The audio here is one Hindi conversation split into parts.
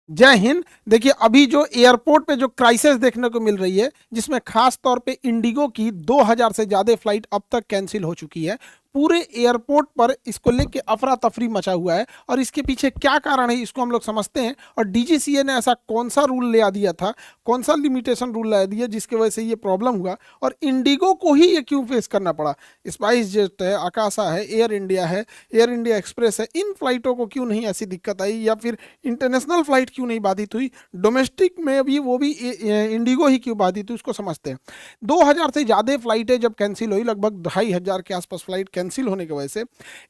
जय हिंद। देखिए, अभी जो एयरपोर्ट पे जो क्राइसिस देखने को मिल रही है, जिसमें खास तौर पे इंडिगो की 2000 से ज्यादा फ्लाइट अब तक कैंसिल हो चुकी है। पूरे एयरपोर्ट पर इसको लेके अफरा तफरी मचा हुआ है, और इसके पीछे क्या कारण है इसको हम लोग समझते हैं। और डीजीसीए ने ऐसा कौन सा रूल ले आ दिया था, कौन सा लिमिटेशन रूल ला दिया जिसकी वजह से ये प्रॉब्लम हुआ, और इंडिगो को ही ये क्यों फेस करना पड़ा। स्पाइस जेट है, आकाशा है, एयर इंडिया है, एयर इंडिया एक्सप्रेस है, इन फ्लाइटों को क्यों नहीं ऐसी दिक्कत आई, या फिर इंटरनेशनल फ्लाइट क्यों नहीं बाधित हुई, डोमेस्टिक में भी वो भी इंडिगो ही क्यों बाधित हुई, उसको समझते हैं। 2000 से ज़्यादा फ्लाइटें जब कैंसिल हुई, लगभग 2500 के आसपास फ्लाइट कैंसिल होने की वजह से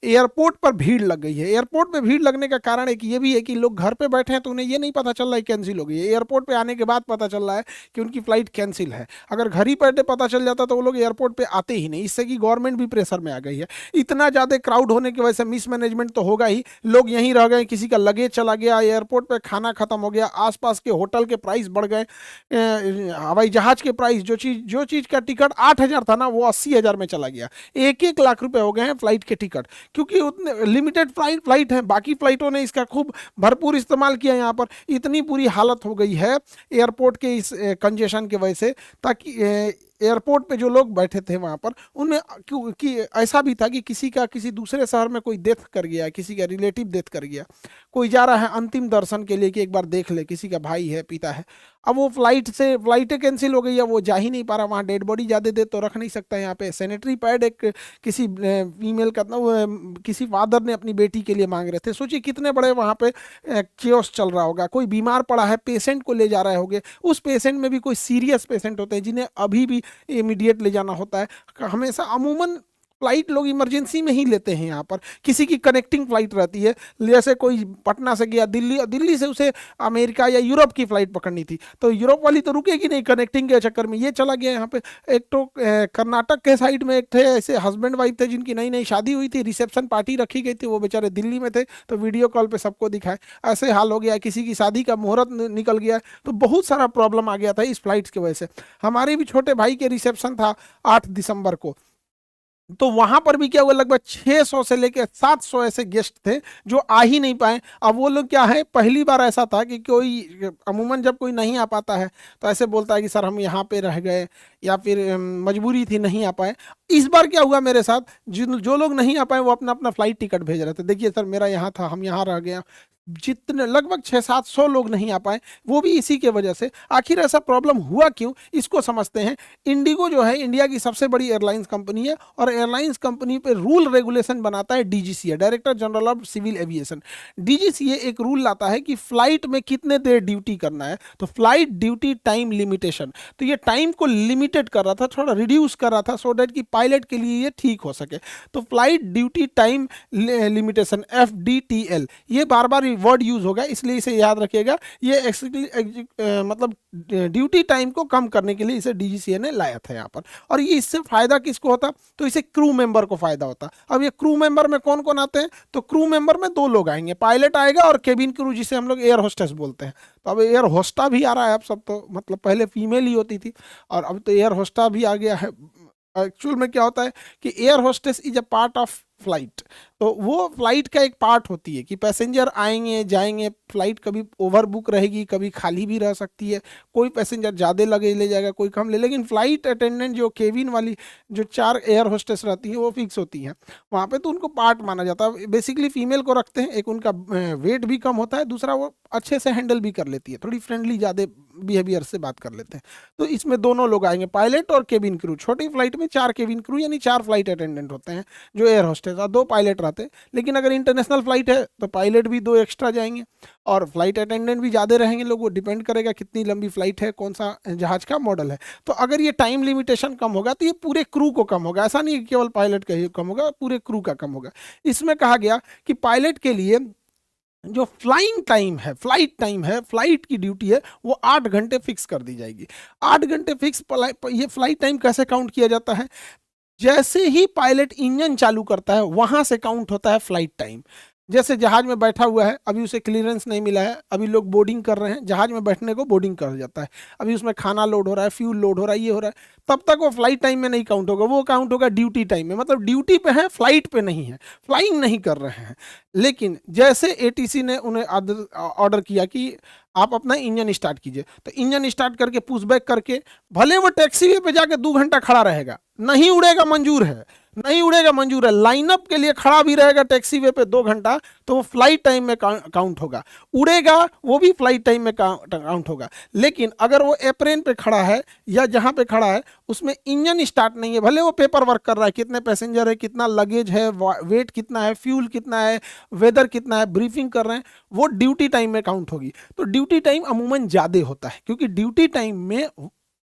एयरपोर्ट पर भीड़ लग गई है। एयरपोर्ट पे भीड़ लगने का कारण एक ये भी है कि लोग घर पे बैठे हैं तो उन्हें ये नहीं पता चल रहा है कैंसिल हो गई है। एयरपोर्ट पे आने के बाद पता चल रहा है कि उनकी फ्लाइट कैंसिल है। अगर घर ही बैठे पता चल जाता तो वो लोग एयरपोर्ट पे आते ही नहीं। इससे कि गवर्नमेंट भी प्रेशर में आ गई है। इतना ज़्यादा क्राउड होने की वजह से मिसमैनेजमेंट तो होगा ही, लोग यहीं रह गए, किसी का लगेज चला गया, एयरपोर्ट पे खाना खत्म हो गया, आसपास के होटल के प्राइस बढ़ गए, हवाई जहाज के प्राइस, जो चीज़ का टिकट 8000 था ना, वो 80,000 में चला गया। 1-1 लाख रुपए हो गए हैं फ्लाइट के टिकट, क्योंकि उतने लिमिटेड फ्लाइट है। बाकी फ्लाइटों ने इसका खूब भरपूर इस्तेमाल किया। यहाँ पर इतनी बुरी हालत हो गई है एयरपोर्ट के इस कंजेशन की वजह से, ताकि एयरपोर्ट पे जो लोग बैठे थे वहां पर, उनमें क्यों कि ऐसा भी था कि किसी का किसी दूसरे शहर में कोई डेथ कर गया, किसी का रिलेटिव डेथ कर गया, कोई जा रहा है अंतिम दर्शन के लिए कि एक बार देख ले, किसी का भाई है, पिता है। अब वो फ्लाइटें कैंसिल हो गई है, वो जा ही नहीं पा रहा वहाँ। डेड बॉडी ज़्यादा देर तो रख नहीं सकता। यहाँ पे सैनिटरी पैड एक किसी फीमेल का किसी फादर ने अपनी बेटी के लिए मांग रहे थे। सोचिए कितने बड़े वहाँ पे केओस चल रहा होगा। कोई बीमार पड़ा है, पेशेंट को ले जा रहे होंगे, उस पेशेंट में भी कोई सीरियस पेशेंट होते हैं जिन्हें अभी भी इमीडिएट ले जाना होता है। हमेशा अमूमन फ्लाइट लोग इमरजेंसी में ही लेते हैं। यहाँ पर किसी की कनेक्टिंग फ्लाइट रहती है, जैसे कोई पटना से गया दिल्ली, और दिल्ली से उसे अमेरिका या यूरोप की फ्लाइट पकड़नी थी, तो यूरोप वाली तो रुकेगी नहीं, कनेक्टिंग के चक्कर में ये चला गया यहाँ पे। एक तो कर्नाटक के साइड में एक थे ऐसे हस्बैंड वाइफ थे जिनकी नई नई शादी हुई थी, रिसेप्शन पार्टी रखी गई थी, वो बेचारे दिल्ली में थे, तो वीडियो कॉल पे सबको दिखाए। ऐसे हाल हो गया। किसी की शादी का मुहूर्त निकल गया, तो बहुत सारा प्रॉब्लम आ गया था इस फ्लाइट्स की वजह से। हमारे भी छोटे भाई के रिसेप्शन था 8 दिसंबर को, तो वहां पर भी क्या हुआ, लगभग 600 से लेकर 700 ऐसे गेस्ट थे जो आ ही नहीं पाए। अब वो लोग क्या है, पहली बार ऐसा था कि कोई अमूमन जब कोई नहीं आ पाता है तो ऐसे बोलता है कि सर हम यहाँ पे रह गए, या फिर मजबूरी थी नहीं आ पाए। इस बार क्या हुआ मेरे साथ, जिन जो लोग नहीं आ पाए वो अपना अपना फ्लाइट टिकट भेज रहे थे। देखिए सर मेरा यहाँ था, हम यहाँ रह गए। जितने लगभग 600-700 लोग नहीं आ पाए, वो भी इसी के वजह से। आखिर ऐसा प्रॉब्लम हुआ क्यों, इसको समझते हैं। इंडिगो जो है इंडिया की सबसे बड़ी एयरलाइंस कंपनी है, और एयरलाइंस कंपनी पे रूल रेगुलेशन बनाता है DGCA, director general of civil aviation. DGCA एक रूल लाता है कि फ्लाइट में कितने देर ड्यूटी करना है, तो फ्लाइट ड्यूटी टाइम लिमिटेशन। तो ये टाइम को लिमिटेड कर रहा था, थोड़ा रिड्यूस कर रहा था, सो डैट कि पायलट के लिए ये ठीक हो सके। तो flight duty time limitation, FDTL, ये बार बार वर्ड यूज होगा, इसलिए इसे याद रखिएगा। ये मतलब ड्यूटी टाइम को कम करने के लिए इसे डीजीसीए ने लाया था यहाँ पर। और ये इससे फायदा किसको होता, तो इसे क्रू मेंबर को फायदा होता। अब ये क्रू मेंबर में कौन कौन आते हैं, तो क्रू मेंबर में 2 लोग आएंगे, पायलट आएगा और केबिन क्रू, जिसे हम लोग एयर होस्टेस बोलते हैं। तो अब एयर होस्टा भी आ रहा है अब सब, तो मतलब पहले फीमेल ही होती थी, और अब तो एयर होस्टा भी आ गया है। एक्चुअल में क्या होता है कि air hostess is a part of flight. तो वो फ्लाइट का एक पार्ट होती है कि पैसेंजर आएंगे जाएंगे, फ्लाइट कभी ओवर बुक रहेगी, कभी खाली भी रह सकती है, कोई पैसेंजर ज़्यादा लगेज ले जाएगा, कोई कम ले। लेकिन फ्लाइट अटेंडेंट जो केबिन वाली जो 4 एयर होस्टेस रहती हैं वो फिक्स होती हैं वहाँ पे, तो उनको पार्ट माना जाता है। बेसिकली फीमेल को रखते हैं, एक उनका वेट भी कम होता है, दूसरा वो अच्छे से हैंडल भी कर लेती है, थोड़ी फ्रेंडली ज़्यादा बिहेवियर से बात कर लेते हैं। तो इसमें दोनों लोग आएंगे, पायलट और केबिन क्रू। छोटी फ्लाइट में 4 केबिन क्रू यानी 4 फ्लाइट अटेंडेंट होते हैं जो एयर होस्टेस, और 2 पायलट रहते हैं। लेकिन अगर इंटरनेशनल फ्लाइट है तो पायलट भी 2 एक्स्ट्रा जाएंगे, और फ्लाइट अटेंडेंट भी ज़्यादा रहेंगे लोग। वो डिपेंड करेगा कितनी लंबी फ्लाइट है, कौन सा जहाज का मॉडल है। तो अगर ये टाइम लिमिटेशन कम होगा तो ये पूरे क्रू को कम होगा। ऐसा नहीं कि केवल पायलट का ही कम होगा, पूरे क्रू का कम होगा। इसमें कहा गया कि पायलट के लिए जो फ्लाइंग टाइम है, फ्लाइट टाइम है, फ्लाइट की ड्यूटी है, वो 8 घंटे फिक्स कर दी जाएगी। 8 घंटे फिक्स। ये फ्लाइट टाइम कैसे काउंट किया जाता है, जैसे ही पायलट इंजन चालू करता है वहां से काउंट होता है फ्लाइट टाइम। जैसे जहाज में बैठा हुआ है, अभी उसे क्लियरेंस नहीं मिला है, अभी लोग बोर्डिंग कर रहे हैं, जहाज में बैठने को बोर्डिंग कर जाता है, अभी उसमें खाना लोड हो रहा है, फ्यूल लोड हो रहा है, ये हो रहा है, तब तक वो फ्लाइट टाइम में नहीं काउंट होगा, वो काउंट होगा ड्यूटी टाइम में, मतलब ड्यूटी पे है, फ्लाइट पे नहीं है, फ्लाइंग नहीं कर रहे हैं। लेकिन जैसे एटीसी ने उन्हें ऑर्डर किया कि आप अपना इंजन स्टार्ट कीजिए, तो इंजन स्टार्ट करके पुश बैक करके भले वो टैक्सी वे पे जाके 2 घंटा खड़ा रहेगा, नहीं उड़ेगा मंजूर है, नहीं उड़ेगा मंजूर है, लाइनअप के लिए खड़ा भी रहेगा टैक्सी वे पे 2 घंटा, तो वो फ्लाइट टाइम में काउंट होगा, उड़ेगा वो भी फ्लाइट टाइम में काउंट होगा। लेकिन अगर वो एप्रेन पे खड़ा है या जहाँ पे खड़ा है उसमें इंजन स्टार्ट नहीं है, भले वो पेपर वर्क कर रहा है, कितने पैसेंजर है, कितना लगेज है, वेट कितना है, फ्यूल कितना है, वेदर कितना है, ब्रीफिंग कर रहे हैं, वो ड्यूटी टाइम में काउंट होगी। तो ड्यूटी टाइम अमूमन ज़्यादा होता है, क्योंकि ड्यूटी टाइम में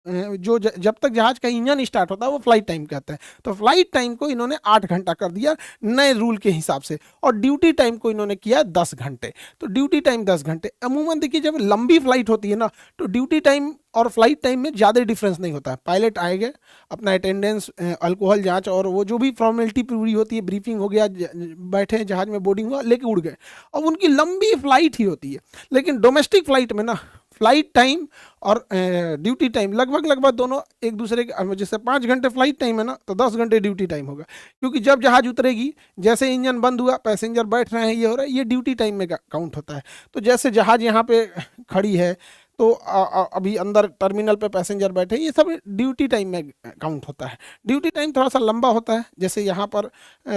जो जब तक जहाज का इंजन स्टार्ट होता है वो फ्लाइट टाइम कहते हैं। तो फ्लाइट टाइम को इन्होंने 8 घंटा कर दिया नए रूल के हिसाब से, और ड्यूटी टाइम को इन्होंने किया 10 घंटे। तो ड्यूटी टाइम 10 घंटे। अमूमन देखिए जब लंबी फ्लाइट होती है ना, तो ड्यूटी टाइम और फ्लाइट टाइम में ज़्यादा डिफरेंस नहीं होता है। पायलट आएंगे, अपना अटेंडेंस, अल्कोहल जांच और वो जो भी फॉर्मेलिटी पूरी होती है, ब्रीफिंग हो गया, बैठे जहाज में, बोर्डिंग हुआ, लेके उड़ गए, अब उनकी लंबी फ्लाइट ही होती है। लेकिन डोमेस्टिक फ्लाइट में ना फ्लाइट टाइम और ड्यूटी टाइम लगभग दोनों एक दूसरे के, जैसे 5 घंटे फ्लाइट टाइम है ना, तो 10 घंटे ड्यूटी टाइम होगा, क्योंकि जब जहाज उतरेगी, जैसे इंजन बंद हुआ, पैसेंजर बैठ रहे हैं, ये हो रहा है, ये ड्यूटी टाइम में काउंट होता है। तो जैसे जहाज यहाँ पे खड़ी है, तो अभी अंदर टर्मिनल पे पैसेंजर बैठे, ये सब ड्यूटी टाइम में काउंट होता है। ड्यूटी टाइम थोड़ा सा लंबा होता है, जैसे यहाँ पर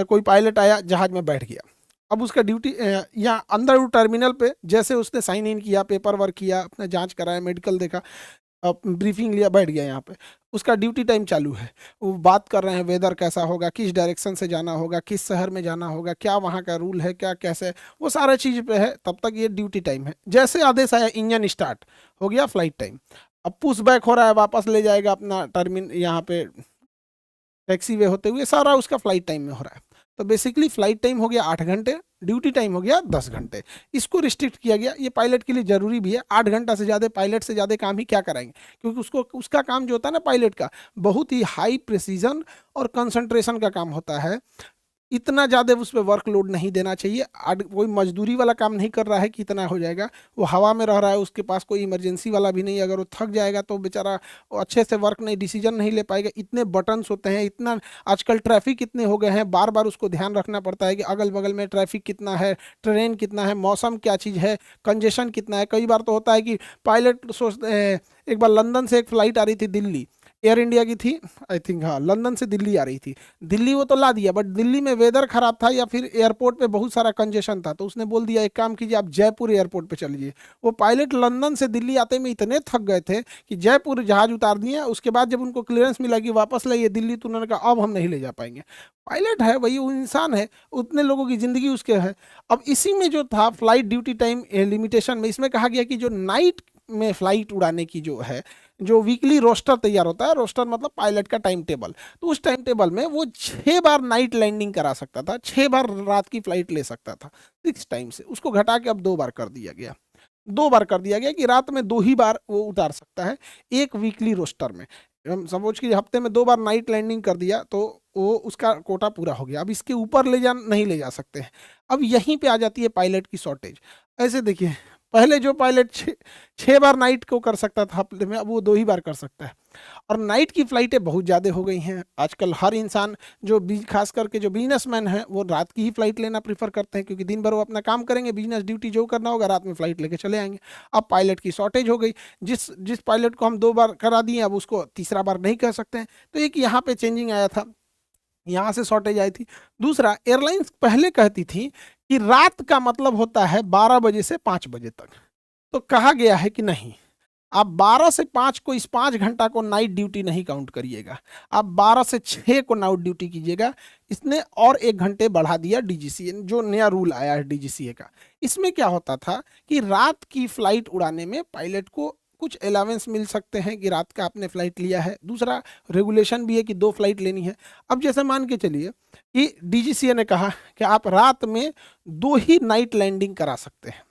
कोई पायलट आया, जहाज में बैठ गया, अब उसका ड्यूटी यहाँ अंदर टर्मिनल पे जैसे उसने साइन इन किया, पेपर वर्क किया, अपना जांच कराया, मेडिकल देखा, ब्रीफिंग लिया, बैठ गया यहाँ पे, उसका ड्यूटी टाइम चालू है। वो बात कर रहे हैं वेदर कैसा होगा, किस डायरेक्शन से जाना होगा, किस शहर में जाना होगा, क्या वहाँ का रूल है, क्या कैसे, वो सारा चीज़ पे है, तब तक ये ड्यूटी टाइम है। जैसे आदेश आया इंजन स्टार्ट हो गया, फ्लाइट टाइम। अब पुश बैक हो रहा है, वापस ले जाएगा अपना यहाँ पे टैक्सी वे होते हुए, सारा उसका फ्लाइट टाइम में हो रहा है। तो बेसिकली फ्लाइट टाइम हो गया 8 घंटे, ड्यूटी टाइम हो गया 10 घंटे। इसको रिस्ट्रिक्ट किया गया, ये पायलट के लिए जरूरी भी है। 8 घंटा से ज़्यादा पायलट से ज़्यादा काम ही क्या कराएंगे, क्योंकि उसको उसका काम जो होता है ना पायलट का, बहुत ही हाई प्रिसीजन और कंसंट्रेशन का काम होता है। इतना ज़्यादा उस पर वर्कलोड नहीं देना चाहिए। कोई मजदूरी वाला काम नहीं कर रहा है कि इतना हो जाएगा, वो हवा में रह रहा है, उसके पास कोई इमरजेंसी वाला भी नहीं है, अगर वो थक जाएगा तो बेचारा अच्छे से वर्क नहीं, डिसीजन नहीं ले पाएगा। इतने बटन्स होते हैं, इतना आजकल ट्रैफिक इतने हो गए हैं, बार बार उसको ध्यान रखना पड़ता है कि अगल बगल में ट्रैफिक कितना है, ट्रेन कितना है, मौसम क्या चीज़ है, कंजेशन कितना है। कई बार तो होता है कि पायलट सोचते हैं, एक बार लंदन से एक फ़्लाइट आ रही थी दिल्ली, एयर इंडिया की थी आई थिंक, हाँ लंदन से दिल्ली आ रही थी, दिल्ली वो तो ला दिया, बट दिल्ली में वेदर खराब था या फिर एयरपोर्ट पे बहुत सारा कंजेशन था, तो उसने बोल दिया एक काम कीजिए, आप जयपुर एयरपोर्ट पे चलिए। वो पायलट लंदन से दिल्ली आते में इतने थक गए थे कि जयपुर जहाज उतार दिए। उसके बाद जब उनको क्लियरेंस मिला कि वापस लाइए दिल्ली, तो उन्होंने कहा अब हम नहीं ले जा पाएंगे। पायलट है वही, वो इंसान है, उतने लोगों की ज़िंदगी उसके है। अब इसी में जो था फ्लाइट ड्यूटी टाइम लिमिटेशन में, इसमें कहा गया कि जो नाइट में फ्लाइट उड़ाने की जो है, जो वीकली रोस्टर तैयार होता है, रोस्टर मतलब पायलट का टाइम टेबल, तो उस टाइम टेबल में वो 6 बार नाइट लैंडिंग करा सकता था, 6 बार रात की फ्लाइट ले सकता था 6 टाइम से, उसको घटा के अब 2 बार कर दिया गया। 2 बार कर दिया गया कि रात में 2 ही बार वो उतार सकता है एक वीकली रोस्टर में। हम समझ कि हफ्ते में 2 बार नाइट लैंडिंग कर दिया तो वो उसका कोटा पूरा हो गया। अब इसके ऊपर नहीं ले जा सकते हैं। अब यहीं पे आ जाती है पायलट की शॉर्टेज। ऐसे देखिए, पहले जो पायलट 6 बार नाइट को कर सकता था हफ्ते में, अब वो 2 ही बार कर सकता है। और नाइट की फ़्लाइटें बहुत ज़्यादा हो गई हैं आजकल। हर इंसान जो खास करके जो बिजनेसमैन है, वो रात की ही फ़्लाइट लेना प्रीफर करते हैं, क्योंकि दिन भर वो अपना काम करेंगे, बिजनेस ड्यूटी जो करना होगा, रात में फ़्लाइट लेके चले आएंगे। अब पायलट की शॉर्टेज हो गई, जिस पायलट को हम 2 बार करा दिए, अब उसको तीसरा बार नहीं कर सकते हैं। तो एक यहाँ पे चेंजिंग आया था, यहाँ से शॉर्टेज आई थी। दूसरा, एयरलाइंस पहले कहती थी कि रात का मतलब होता है 12 बजे से 5 बजे तक, तो कहा गया है कि नहीं, आप 12 से 5 को, इस 5 घंटा को नाइट ड्यूटी नहीं काउंट करिएगा, आप 12 से 6 को नाइट ड्यूटी कीजिएगा। इसने और 1 घंटे बढ़ा दिया डीजीसीए, जो नया रूल आया है डीजीसीए का। इसमें क्या होता था कि रात की फ्लाइट उड़ाने में पायलट को कुछ अलावेंस मिल सकते हैं कि रात का आपने फ्लाइट लिया है। दूसरा, रेगुलेशन भी है कि 2 फ्लाइट लेनी है। अब जैसे मान के चलिए कि डीजीसीए ने कहा कि आप रात में 2 ही नाइट लैंडिंग करा सकते हैं,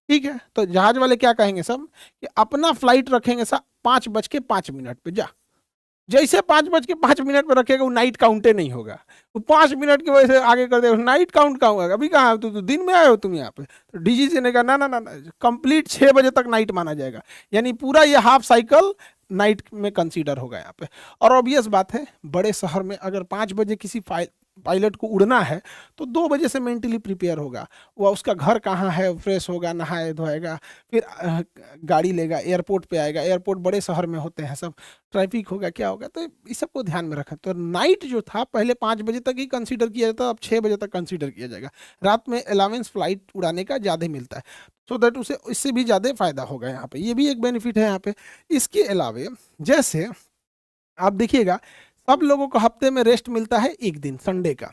ठीक है, तो जहाज वाले क्या कहेंगे सब कि अपना फ्लाइट रखेंगे सब 5:05 पे, जा जैसे 5:05 पे रखेगा वो नाइट काउंटे नहीं होगा, वो 5 मिनट की वजह से आगे कर देगा, नाइट काउंट कहाँ होगा, अभी कहाँ तो दिन में आए हो तुम यहाँ पे। तो डीजीसी ने कहा ना ना ना, कंप्लीट 6 बजे तक नाइट माना जाएगा, यानी पूरा ये हाफ साइकिल नाइट में कंसीडर होगा यहाँ पे। और ऑब्वियस बात है, बड़े शहर में अगर 5 बजे किसी पायलट को उड़ना है तो 2 बजे से मेंटली प्रिपेयर होगा, वो उसका घर कहाँ है, फ्रेश होगा, नहाए धोएगा, फिर गाड़ी लेगा, एयरपोर्ट पे आएगा, एयरपोर्ट बड़े शहर में होते हैं सब, ट्रैफिक होगा, क्या होगा, तो इस सबको ध्यान में रखें। तो नाइट जो था पहले 5 बजे तक ही कंसीडर किया जाता, अब 6 बजे तक कंसीडर किया जाएगा। रात में अलावेंस फ्लाइट उड़ाने का ज़्यादा मिलता है, सो दैट उसे इससे भी ज़्यादा फायदा होगा यहाँ पे, ये भी एक बेनिफिट है यहाँ पे। इसके अलावे जैसे आप देखिएगा, सब लोगों को हफ्ते में रेस्ट मिलता है एक दिन संडे का,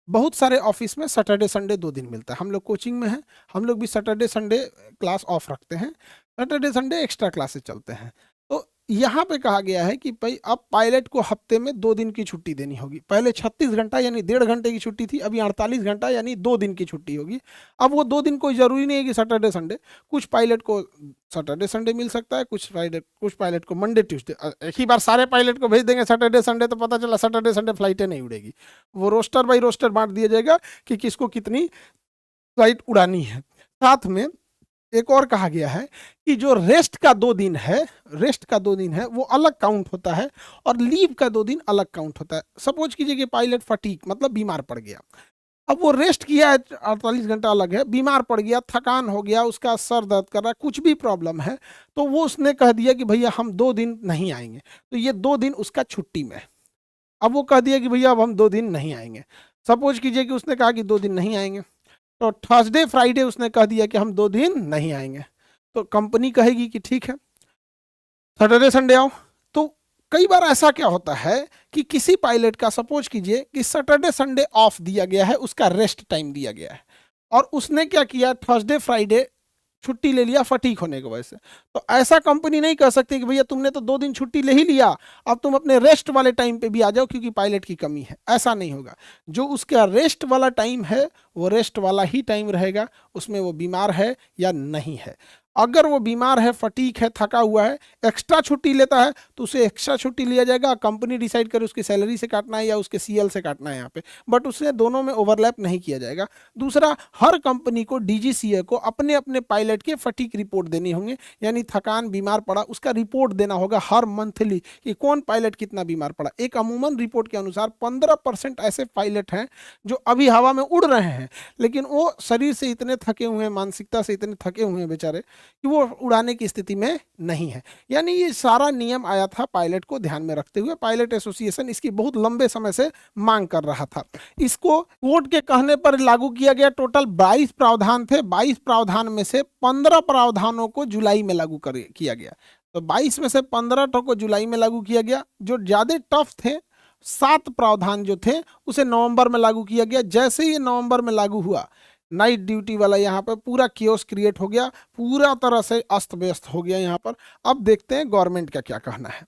बहुत सारे ऑफिस में सैटरडे संडे 2 दिन मिलता है। हम लोग कोचिंग में हैं, हम लोग भी सैटरडे संडे क्लास ऑफ रखते हैं, सैटरडे संडे एक्स्ट्रा क्लासेस चलते हैं। तो यहाँ पे कहा गया है कि भाई अब पायलट को हफ्ते में 2 दिन की छुट्टी देनी होगी। पहले 36 घंटा यानी 1.5 घंटे की छुट्टी थी, अभी 48 घंटा यानी 2 दिन की छुट्टी होगी। अब वो 2 दिन कोई ज़रूरी नहीं है कि सैटरडे संडे, कुछ पायलट को सैटरडे संडे मिल सकता है, कुछ पायलट को मंडे ट्यूसडे। एक ही बार सारे पायलट को भेज देंगे सैटरडे संडे तो पता चला सैटरडे संडे फ्लाइटें नहीं उड़ेगी। वो रोस्टर बाई रोस्टर बांट दिया जाएगा कि किसको कितनी फ्लाइट उड़ानी है। साथ में एक और कहा गया है कि जो रेस्ट का 2 दिन है वो अलग काउंट होता है और लीव का 2 दिन अलग काउंट होता है। सपोज कीजिए कि पायलट फटीक मतलब बीमार पड़ गया, अब वो रेस्ट किया है 48 घंटा अलग है, बीमार पड़ गया, थकान हो गया, उसका सर दर्द कर रहा है, कुछ भी प्रॉब्लम है, तो वो उसने कह दिया कि भैया हम 2 दिन नहीं आएंगे, तो ये 2 दिन उसका छुट्टी में है। अब वो कह दिया कि भैया अब हम 2 दिन नहीं आएंगे। सपोज कीजिए कि उसने कहा कि 2 दिन नहीं आएंगे, तो थर्सडे फ्राइडे उसने कह दिया कि हम 2 दिन नहीं आएंगे, तो कंपनी कहेगी कि ठीक है सैटरडे संडे आओ। तो कई बार ऐसा क्या होता है कि किसी पायलट का सपोज कीजिए कि सैटरडे संडे ऑफ दिया गया है, उसका रेस्ट टाइम दिया गया है, और उसने क्या किया थर्सडे फ्राइडे छुट्टी ले लिया फटीक होने की वजह से, तो ऐसा कंपनी नहीं कह सकती कि भैया तुमने तो 2 दिन छुट्टी ले ही लिया, अब तुम अपने रेस्ट वाले टाइम पे भी आ जाओ क्योंकि पायलट की कमी है। ऐसा नहीं होगा, जो उसका रेस्ट वाला टाइम है वो रेस्ट वाला ही टाइम रहेगा, उसमें वो बीमार है या नहीं है। अगर वो बीमार है, फटीक है, थका हुआ है, एक्स्ट्रा छुट्टी लेता है तो उसे एक्स्ट्रा छुट्टी लिया जाएगा, कंपनी डिसाइड करे उसकी सैलरी से काटना है या उसके सीएल से काटना है यहाँ पे, बट उससे दोनों में ओवरलैप नहीं किया जाएगा। दूसरा, हर कंपनी को डीजीसीए को अपने अपने पायलट के फटीक रिपोर्ट देनी होंगे, यानी थकान, बीमार पड़ा, उसका रिपोर्ट देना होगा हर मंथली कि कौन पायलट कितना बीमार पड़ा। एक अमूमन रिपोर्ट के अनुसार 15% ऐसे पायलट हैं जो अभी हवा में उड़ रहे हैं, लेकिन वो शरीर से इतने थके हुए हैं, मानसिकता से इतने थके हुए हैं बेचारे कि वो उड़ाने की स्थिति में नहीं है। यानी ये सारा नियम आया था पायलट को ध्यान में रखते हुए, पायलट एसोसिएशन इसकी बहुत लंबे समय से मांग कर रहा था। इसको कोर्ट के कहने पर लागू किया गया। टोटल 22 प्रावधान थे, 22 प्रावधान में से 15 प्रावधानों को जुलाई में लागू किया गया। तो 22 में से 15 को जुलाई में लागू किया गया। जो ज्यादा टफ थे 7 प्रावधान जो थे उसे नवंबर में लागू किया गया। जैसे ही नवंबर में लागू हुआ, नाइट ड्यूटी वाला यहाँ पर पूरा कियोस क्रिएट हो गया, पूरा तरह से अस्त व्यस्त हो गया यहाँ पर। अब देखते हैं गवर्नमेंट का क्या कहना है।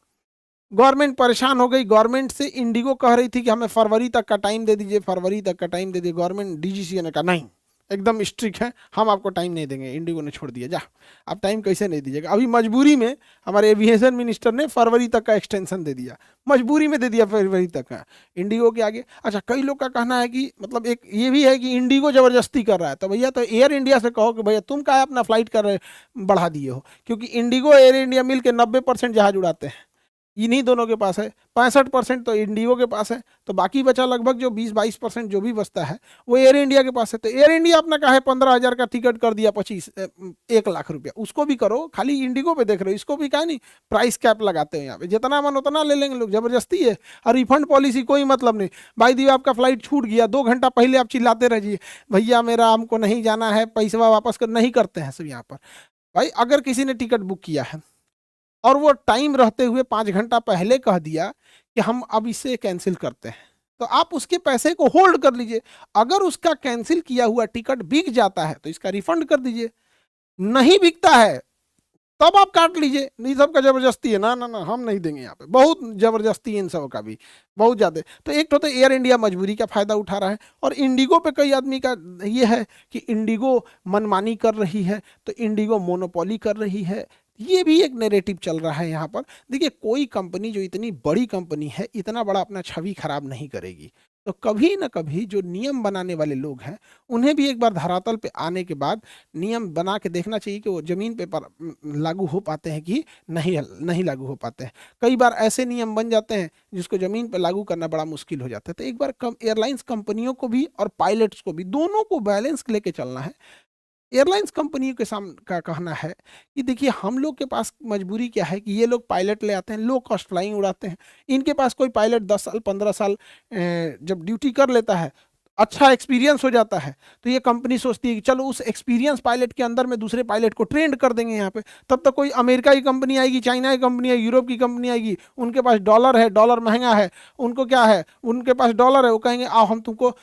गवर्नमेंट परेशान हो गई। गवर्नमेंट से इंडिगो कह रही थी कि हमें फरवरी तक का टाइम दे दीजिए, फरवरी तक का टाइम दे दीजिए। गवर्नमेंट डीजीसीए ने कहा नहीं, एकदम स्ट्रिक्ट है, हम आपको टाइम नहीं देंगे। इंडिगो ने छोड़ दिया, जा आप टाइम कैसे नहीं दीजिएगा। अभी मजबूरी में हमारे एविएशन मिनिस्टर ने फरवरी तक का एक्सटेंशन दे दिया, मजबूरी में दे दिया फरवरी तक का इंडिगो के आगे। अच्छा, कई लोग का कहना है कि मतलब एक ये भी है कि इंडिगो जबरदस्ती कर रहा है, तो भैया तो एयर इंडिया से कहो कि भैया तुम क्या अपना फ्लाइट कर बढ़ा दिए हो, क्योंकि इंडिगो एयर इंडिया मिल के 90% जहाज उड़ाते हैं, इन्हीं दोनों के पास है। 65% तो इंडिगो के पास है, तो बाकी बचा लगभग जो 20-22% जो भी बचता है वो एयर इंडिया के पास है। तो एयर इंडिया अपना कहा है 15,000 का टिकट कर दिया 1 लाख रुपया, उसको भी करो। खाली इंडिगो पे देख रहे हो, इसको भी कहा नहीं प्राइस कैप लगाते हो यहाँ पे, जितना मन उतना ले लेंगे लोग, जबरदस्ती है। और रिफंड पॉलिसी कोई मतलब नहीं। भाई दी आपका फ्लाइट छूट गया, 2 घंटा पहले आप चिल्लाते रहिए भैया मेरा हमको नहीं जाना है, पैसा वापस कर, नहीं करते हैं सब यहाँ पर। भाई अगर किसी ने टिकट बुक किया है और वो टाइम रहते हुए 5 घंटा पहले कह दिया कि हम अब इसे कैंसिल करते हैं, तो आप उसके पैसे को होल्ड कर लीजिए। अगर उसका कैंसिल किया हुआ टिकट बिक जाता है तो इसका रिफंड कर दीजिए, नहीं बिकता है तब आप काट लीजिए। नहीं, सबका जबरदस्ती है, ना ना ना हम नहीं देंगे यहाँ पे, बहुत जबरदस्ती है इन सब का भी, बहुत ज़्यादा। तो एक तो एयर इंडिया मजबूरी का फायदा उठा रहा है, और इंडिगो पे कई आदमी का ये है कि इंडिगो मनमानी कर रही है, तो इंडिगो मोनोपोली कर रही है, ये भी एक नैरेटिव चल रहा है यहाँ पर। देखिए, कोई कंपनी जो इतनी बड़ी कंपनी है इतना बड़ा अपना छवि खराब नहीं करेगी। तो कभी ना कभी जो नियम बनाने वाले लोग हैं उन्हें भी एक बार धरातल पे आने के बाद नियम बना के देखना चाहिए कि वो जमीन पे पर लागू हो पाते हैं कि नहीं लागू हो पाते हैं। कई बार ऐसे नियम बन जाते हैं जिसको जमीन पे लागू करना बड़ा मुश्किल हो जाता है। तो एक बार एयरलाइंस कंपनियों को भी और पायलट्स को भी, दोनों को बैलेंस लेके चलना है। एयरलाइंस कंपनियों के सामने का कहना है कि देखिए, हम लोग के पास मजबूरी क्या है कि ये लोग पायलट ले आते हैं, लो कॉस्ट फ्लाइंग उड़ाते हैं। इनके पास कोई पायलट 10 साल 15 साल जब ड्यूटी कर लेता है, अच्छा एक्सपीरियंस हो जाता है, तो ये कंपनी सोचती है कि चलो उस एक्सपीरियंस पायलट के अंदर में दूसरे पायलट को ट्रेंड कर देंगे यहाँ पे। तब तक कोई अमेरिका की कंपनी आएगी, चाइना की कंपनी आएगी, यूरोप की कंपनी आएगी, उनके पास डॉलर है, डॉलर महंगा है, उनको क्या है, उनके पास डॉलर है, वो कहेंगे आओ हम तुमको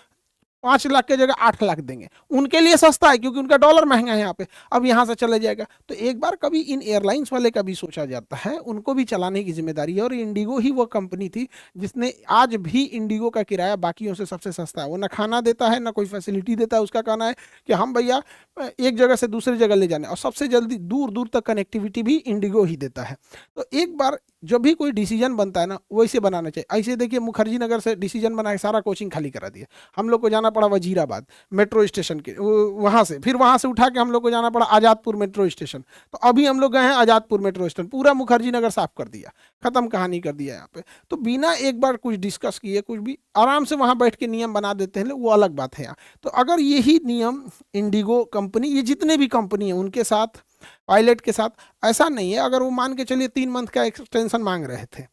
5 लाख की जगह 8 लाख देंगे। उनके लिए सस्ता है क्योंकि उनका डॉलर महंगा है यहाँ पे। अब यहाँ से चला जाएगा। तो एक बार कभी इन एयरलाइंस वाले का भी सोचा जाता है, उनको भी चलाने की जिम्मेदारी है। और इंडिगो ही वो कंपनी थी जिसने, आज भी इंडिगो का किराया बाकियों से सबसे सस्ता है। वो ना खाना देता है ना कोई फैसिलिटी देता है। उसका कहना है कि हम भैया एक जगह से दूसरी जगह ले जाने, और सबसे जल्दी दूर दूर तक कनेक्टिविटी भी इंडिगो ही देता है। तो एक बार जब भी कोई डिसीजन बनता है ना, वैसे बनाना चाहिए। ऐसे देखिए, मुखर्जी नगर से डिसीजन बना के सारा कोचिंग खाली करा दिया। हम लोग को जाना पड़ा वजीराबाद मेट्रो स्टेशन के, वहाँ से, फिर वहाँ से उठा के हम लोग को जाना पड़ा आज़ादपुर मेट्रो स्टेशन। तो अभी हम लोग गए हैं आज़ादपुर मेट्रो स्टेशन, पूरा मुखर्जी नगर साफ कर दिया, खत्म कहानी कर दिया यहाँ पे। तो बिना एक बार कुछ डिस्कस किए कुछ भी आराम से वहाँ बैठ के नियम बना देते हैं, वो अलग बात है यहाँ। तो अगर यही नियम इंडिगो कंपनी, ये जितने भी कंपनी हैं उनके साथ, पायलट के साथ ऐसा नहीं है। अगर वो मान के चलिए 3 मंथ का एक्सटेंशन मांग रहे थे,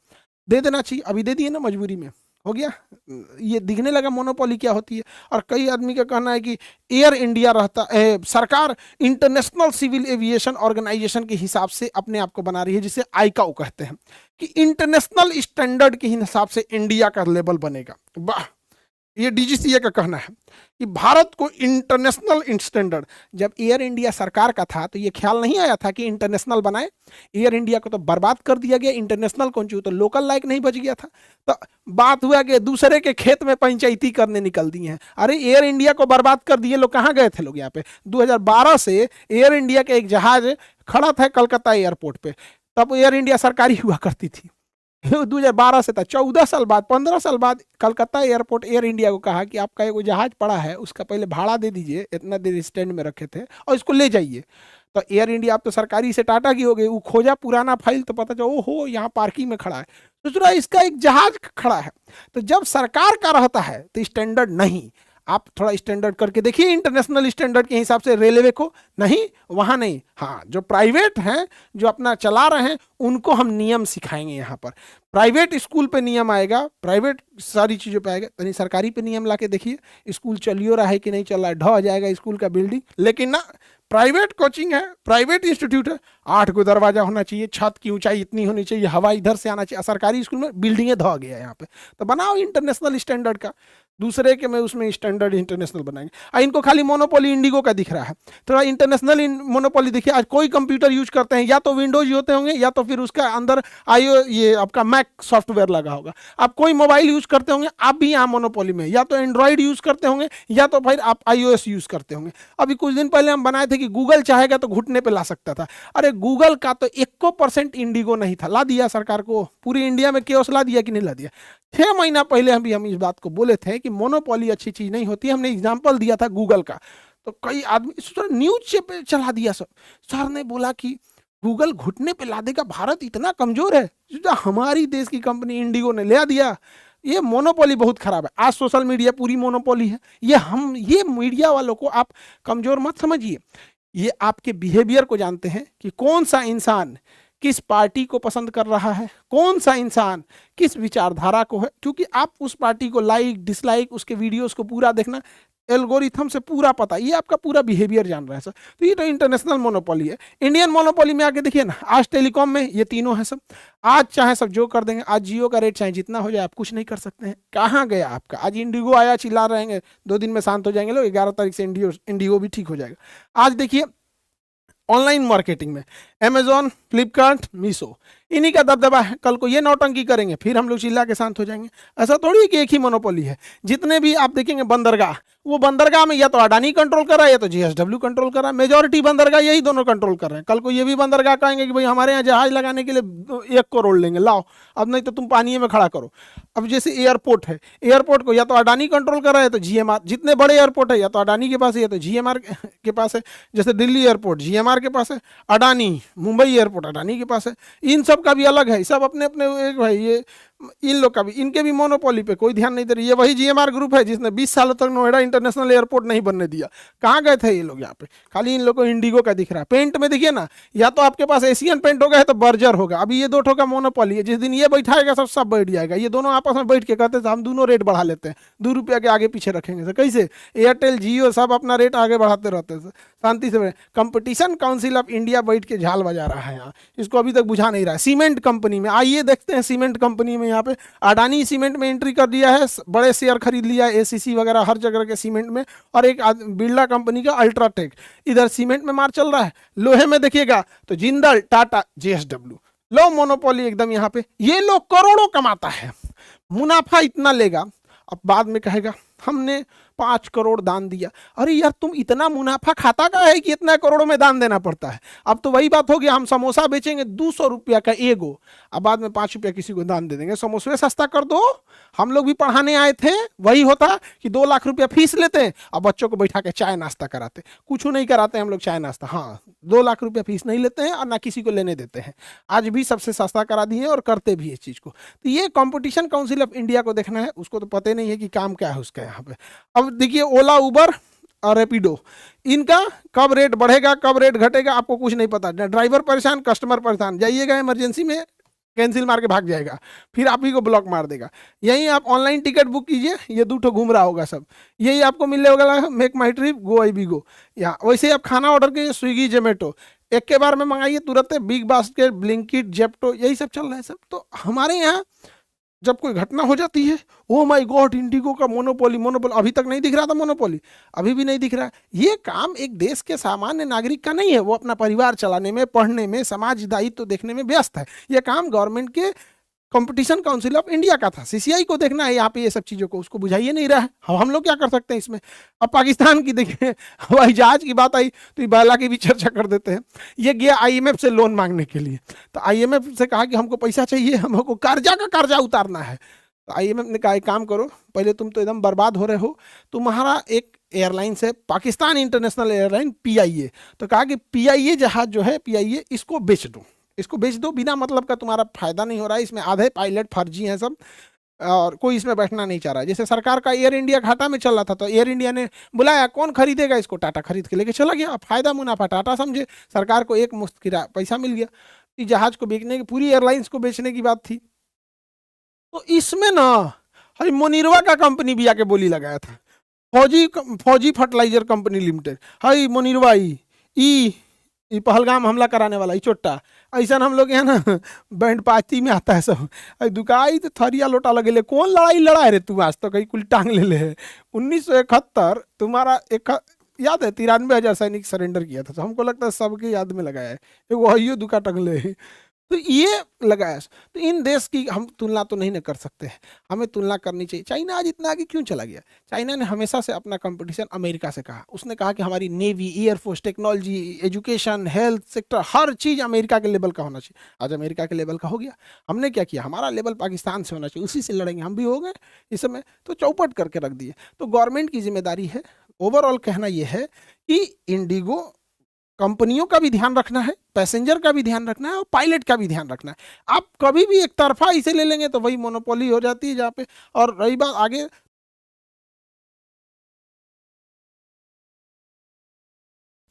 दे देना चाहिए। अभी दे दिए ना, मजबूरी में हो गया। ये दिखने लगा मोनोपोली क्या होती है। और कई आदमी का कहना है कि एयर इंडिया रहता है, सरकार इंटरनेशनल सिविल एविएशन ऑर्गेनाइजेशन के हिसाब से अपने आप को बना रही है, जिसे आईकाओ कहते हैं, कि इंटरनेशनल स्टैंडर्ड के हिसाब से इंडिया का लेवल बनेगा। वाह, ये डीजीसीए का कहना है कि भारत को इंटरनेशनल स्टैंडर्ड। जब एयर इंडिया सरकार का था तो ये ख्याल नहीं आया था कि इंटरनेशनल बनाए। एयर इंडिया को तो बर्बाद कर दिया गया, इंटरनेशनल कौन चाहिए, तो लोकल लायक नहीं बच गया था। तो बात हुआ कि दूसरे के खेत में पंचायती करने निकल दिए हैं। अरे एयर इंडिया को बर्बाद कर दिए लोग, कहाँ गए थे लोग यहाँ पे। 2012 से एयर इंडिया का एक जहाज खड़ा था कलकत्ता एयरपोर्ट पे, तब एयर इंडिया सरकारी हुआ करती थी। 2012 से था, 14 साल बाद, 15 साल बाद कलकत्ता एयरपोर्ट एयर इंडिया को कहा कि आपका एक जहाज पड़ा है, उसका पहले भाड़ा दे दीजिए, इतना देर स्टैंड में रखे थे, और इसको ले जाइए। तो एयर इंडिया अब तो सरकारी से टाटा की हो गई। वो खोजा पुराना फाइल तो पता चला ओहो यहाँ पार्किंग में खड़ा है, तो सोच इसका एक जहाज खड़ा है। तो जब सरकार का रहता है तो स्टैंडर्ड नहीं, आप थोड़ा स्टैंडर्ड करके देखिए इंटरनेशनल स्टैंडर्ड के हिसाब से रेलवे को, नहीं वहाँ नहीं। हाँ, जो प्राइवेट हैं जो अपना चला रहे हैं उनको हम नियम सिखाएंगे। यहाँ पर प्राइवेट स्कूल पे नियम आएगा, प्राइवेट सारी चीज़ों पे आएगा, यानी सरकारी पे नियम ला के देखिए स्कूल चलियो रहा है कि नहीं चल रहा है, ढह जाएगा स्कूल का बिल्डिंग। लेकिन ना, प्राइवेट कोचिंग है, प्राइवेट इंस्टीट्यूट है, 8 को दरवाजा होना चाहिए, छत की ऊंचाई इतनी होनी चाहिए, हवा इधर से आना चाहिए। सरकारी स्कूल में बिल्डिंगें ढह गया है यहाँ पे। तो बनाओ इंटरनेशनल स्टैंडर्ड का, दूसरे के में उसमें स्टैंडर्ड इंटरनेशनल बनाएंगे। इनको खाली मोनोपोली इंडिगो का दिख रहा है, थोड़ा इंटरनेशनल मोनोपोली देखिए। आज कोई कंप्यूटर यूज करते हैं या तो विंडोज होते होंगे या तो फिर उसका अंदर ये आपका मैक सॉफ्टवेयर लगा होगा। आप कोई मोबाइल यूज करते होंगे, आप भी यहाँ मोनोपोली में, या तो एंड्रॉइड यूज करते होंगे या तो फिर आप iOS यूज करते होंगे। अभी कुछ दिन पहले हम बनाए थे कि गूगल चाहेगा तो घुटने पे ला सकता था। अरे गूगल का तो 1% इंडिगो नहीं था, ला दिया सरकार को, पूरी इंडिया में केओस ला दिया कि नहीं ला दिया। 6 महीना पहले हम इस बात को बोले थे कि मोनोपोली अच्छी चीज नहीं होती। हमने एग्जाम्पल दिया था गूगल का, तो कई आदमी न्यूज पे चला दिया। सर ने बोला कि गूगल घुटने पे ला देगा, भारत इतना कमजोर है। हमारी देश की कंपनी इंडिगो ने ले दिया। ये मोनोपोली बहुत खराब है। आज सोशल मीडिया पूरी मोनोपोली है। ये मीडिया वालों को आप कमजोर मत समझिए, ये आपके बिहेवियर को जानते हैं कि कौन सा इंसान किस पार्टी को पसंद कर रहा है, कौन सा इंसान किस विचारधारा को है, क्योंकि आप उस पार्टी को लाइक डिसलाइक, उसके वीडियोस को पूरा देखना, एल्गोरिथम से पूरा पता, ये आपका पूरा बिहेवियर जान रहा है सर। तो ये तो इंटरनेशनल मोनोपोली है। इंडियन मोनोपोली में आके देखिए ना, आज टेलीकॉम में ये तीनों है सब। आज चाहे सब जो कर देंगे, आज जियो का रेट चाहे जितना हो जाए आप कुछ नहीं कर सकते हैं। कहाँ गया आपका? आज इंडिगो आया, चिल्ला रहेंगे, 2 दिन में शांत हो जाएंगे लोग, 11 तारीख से इंडिगो भी ठीक हो जाएगा। आज देखिए ऑनलाइन मार्केटिंग में अमेजॉन, फ्लिपकार्ट, मीशो, इन्हीं का दबदबा है। कल को ये नौटंकी करेंगे फिर हम लोग चिल्ला के शांत हो जाएंगे। ऐसा थोड़ी है कि एक ही मोनोपोली है। जितने भी आप देखेंगे बंदरगाह, वो बंदरगाह में या तो अडानी कंट्रोल कर रहा है या तो जीएसडब्ल्यू कंट्रोल कर रहा है। मेजोरिटी बंदरगाह यही दोनों कंट्रोल कर रहे हैं। कल को ये भी बंदरगाह कहेंगे कि भाई हमारे यहाँ जहाज लगाने के लिए 1 करोड़ लेंगे, लाओ, अब नहीं तो तुम पानी में खड़ा करो। अब जैसे एयरपोर्ट है, एयरपोर्ट को या तो अडानी कंट्रोल कर रहा है या तो जीएमआर। जितने बड़े एयरपोर्ट है या तो अडानी के पास है या तो जीएमआर के पास है। जैसे दिल्ली एयरपोर्ट जीएमआर के पास है, अडानी, मुंबई एयरपोर्ट अडानी के पास है। इन सब का भी अलग है, सब अपने अपने एक भाई। ये इन लोग का भी, इनके भी मोनोपोली पे कोई ध्यान नहीं दे रही। ये वही जीएमआर ग्रुप है जिसने 20 सालों तक नोएडा इंटरनेशनल एयरपोर्ट नहीं बनने दिया। कहाँ गए थे ये लोग? यहाँ पे खाली इन लोग को इंडिगो का दिख रहा है। पेंट में देखिए ना, या तो आपके पास एशियन पेंट होगा या तो बर्जर होगा। अभी ये दो ठो का मोनोपोली है। जिस दिन ये बैठाएगा सब बैठ जाएगा। ये दोनों आपस में बैठ के कहते थे हम दोनों रेट बढ़ा लेते हैं, 2 रुपया के आगे पीछे रखेंगे। सर कैसे? एयरटेल, जियो सब अपना रेट आगे बढ़ाते रहते हैं शांति से। कंपटीशन काउंसिल ऑफ इंडिया बैठ के झाल बजा रहा है यहाँ, इसको अभी तक बुझा नहीं रहा है। सीमेंट कंपनी में आइए देखते हैं। सीमेंट कंपनी में यहाँ पे अडानी सीमेंट में एंट्री कर दिया है, बड़े शेयर खरीद लिया है, एसीसी वगैरह हर जगह के सीमेंट में। और एक बिरला कंपनी का अल्ट्राटेक, इधर सीमेंट में मार चल रहा है। लोहे में देखिएगा तो जिंदल, टाटा, जेएसडब्ल्यू, लो मोनोपोली एकदम। यहाँ पे ये लोग करोड़ों कमाता है, मुनाफा इतना लेगा, अब बाद में कहेगा हमने 5 करोड़ दान दिया। अरे यार तुम इतना मुनाफा खाता का है कि इतना करोड़ों में दान देना पड़ता है। अब तो वही बात होगी, हम समोसा बेचेंगे 200 रुपया का एगो, अब बाद में 5 रुपया किसी को दान दे देंगे। समोसे सस्ता कर दो। हम लोग भी पढ़ाने आए थे, वही होता कि 2 लाख रुपया फीस लेते हैं और बच्चों को बैठा के चाय नाश्ता कराते। कुछ नहीं कराते हम लोग चाय नाश्ता, हाँ 2 लाख रुपया फीस नहीं लेते हैं और ना किसी को लेने देते हैं। आज भी सबसे सस्ता करा दिए और करते भी इस चीज़ को। तो ये कंपटीशन काउंसिल ऑफ इंडिया को देखना है, उसको तो पता नहीं है कि काम क्या है उसका यहाँ पे। अब देखिए ओला, उबर और रैपिडो, इनका कब रेट बढ़ेगा कब रेट घटेगा आपको कुछ नहीं पता। ड्राइवर परेशान, कस्टमर परेशान। जाइएगा इमरजेंसी में कैंसिल मार के भाग जाएगा, फिर आप ही को ब्लॉक मार देगा। यही आप ऑनलाइन टिकट बुक कीजिए, ये 2 ठो घूम रहा होगा सब, यही आपको मिलने होगा make my trip, go I be go. या वैसे ही आप खाना ऑर्डर कीजिए, स्विगी, जोमेटो, एक के बार में मंगाइए तुरंत। बिग बास्केट, ब्लिंकिट, जेप्टो, यही सब चल रहा है सब। तो हमारे यहाँ जब कोई घटना हो जाती है, ओ माय गॉड इंडिगो का मोनोपोली, मोनोपोली। अभी तक नहीं दिख रहा था मोनोपोली, अभी भी नहीं दिख रहा। ये काम एक देश के सामान्य नागरिक का नहीं है। वो अपना परिवार चलाने में, पढ़ने में, समाज दायित्व तो देखने में व्यस्त है। ये काम गवर्नमेंट के कंपटीशन काउंसिल ऑफ इंडिया का था। सीसीआई को देखना है यहाँ पे ये सब चीज़ों को, उसको बुझाइए नहीं रहा है। हम लोग क्या कर सकते हैं इसमें? अब पाकिस्तान की देखिए हवाई जहाज की बात आई तो बाला की भी चर्चा कर देते हैं। ये गया आईएमएफ से लोन मांगने के लिए, तो आईएमएफ से कहा कि हमको पैसा चाहिए, हमको कर्जा उतारना है। तो आईएमएफ ने कहा एक काम करो, पहले तुम तो एकदम बर्बाद हो रहे हो, तुम्हारा एक एयरलाइन से पाकिस्तान इंटरनेशनल एयरलाइन पीआईए, तो कहा कि पीआईए जहाज जो है पीआईए इसको बेच दो, इसको बेच दो, बिना मतलब का तुम्हारा फायदा नहीं हो रहा है, इसमें आधे पायलट फर्जी हैं सब और कोई इसमें बैठना नहीं चाह रहा है। जैसे सरकार का एयर इंडिया घाटा में चल रहा था तो एयर इंडिया ने बुलाया, कौन खरीदेगा इसको? टाटा खरीद के लेके चला गया। फायदा मुनाफा टाटा समझे, सरकार को एक मुश्त किराया पैसा मिल गया। इस जहाज को बेचने की, पूरी एयरलाइंस को बेचने की बात थी। तो इसमें ना हई मोनिरवा का कंपनी भी आके बोली लगाया था, फौजी फर्टिलाइजर कंपनी लिमिटेड। हई मोनिरवा ई पहलगाम हमला कराने वाला, ई चोट्टा, ऐसा हम लोग यहाँ ना बैंड पार्टी में आता है सब। दुकाई तो थरिया लोटा लगे, कौन लड़ाई लड़ा है रे तू? आज तो कहीं कुल टांग ले है। 1971 तुम्हारा याद है 93,000 सैनिक सरेंडर किया था। तो हमको लगता है सबके याद में लगाया है, वही दुका टंगले है। तो ये लगाया। तो इन देश की हम तुलना तो नहीं न कर सकते हैं, हमें तुलना करनी चाहिए। चाइना आज इतना आगे क्यों चला गया? चाइना ने हमेशा से अपना कंपटीशन अमेरिका से कहा। उसने कहा कि हमारी navy, air force, technology, education, health sector, हर चीज़ अमेरिका के लेवल का होना चाहिए। आज अमेरिका के लेवल का हो गया। हमने क्या किया? हमारा लेवल पाकिस्तान से होना चाहिए, उसी से लड़ेंगे। हम भी हो गए इस समय, तो चौपट करके रख दिए। तो गवर्नमेंट की जिम्मेदारी है। ओवरऑल कहना यह है कि इंडिगो कंपनियों का भी ध्यान रखना है, पैसेंजर का भी ध्यान रखना है और पायलट का भी ध्यान रखना है। आप कभी भी एक तरफा इसे ले लेंगे तो वही मोनोपोली हो जाती है जहाँ पे। और रही बात आगे,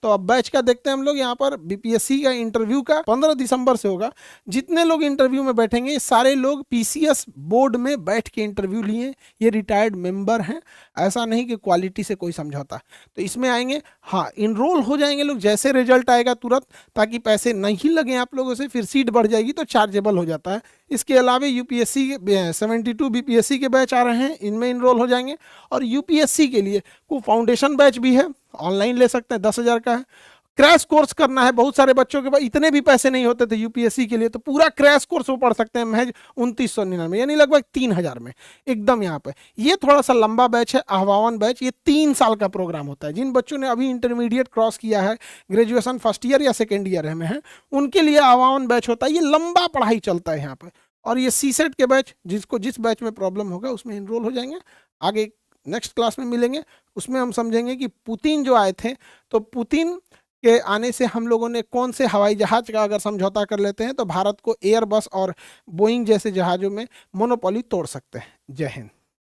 तो अब बैच का देखते हैं हम लोग। यहाँ पर बीपीएससी का इंटरव्यू का 15 दिसंबर से होगा। जितने लोग इंटरव्यू में बैठेंगे सारे लोग पीसीएस बोर्ड में बैठ के इंटरव्यू लिए, ये रिटायर्ड मेंबर हैं। ऐसा नहीं कि क्वालिटी से कोई समझौता। तो इसमें आएंगे, हाँ इनरोल हो जाएंगे लोग जैसे रिजल्ट आएगा तुरंत, ताकि पैसे नहीं लगे आप लोगों से। फिर सीट बढ़ जाएगी तो चार्जेबल हो जाता है। इसके अलावा यूपीएससी के 72 बीपीएससी के बैच आ रहे हैं, इनमें इनरोल हो जाएंगे। और यूपीएससी के लिए को फाउंडेशन बैच भी है, ऑनलाइन ले सकते हैं, 10,000 का है। क्रैश कोर्स करना है, बहुत सारे बच्चों के पास इतने भी पैसे नहीं होते थे यूपीएससी के लिए, तो पूरा क्रैश कोर्स वो पढ़ सकते हैं महज 2999 यानी लगभग 3000 में एकदम यहाँ पे। ये थोड़ा सा लंबा बैच है आह्वान बैच, ये 3 साल का प्रोग्राम होता है। जिन बच्चों ने अभी इंटरमीडिएट क्रॉस किया है, ग्रेजुएशन फर्स्ट ईयर या सेकेंड ईयर में है, उनके लिए आह्वान बैच होता है। ये लंबा पढ़ाई चलता है यहाँ पर। और ये सीसेट के बैच, जिसको जिस बैच में प्रॉब्लम होगा उसमें इनरोल हो जाएंगे। आगे नेक्स्ट क्लास में मिलेंगे, उसमें हम समझेंगे कि पुतिन जो आए थे, तो पुतिन के आने से हम लोगों ने कौन से हवाई जहाज का अगर समझौता कर लेते हैं तो भारत को एयरबस और बोइंग जैसे जहाज़ों में मोनोपोली तोड़ सकते हैं। जय हिंद।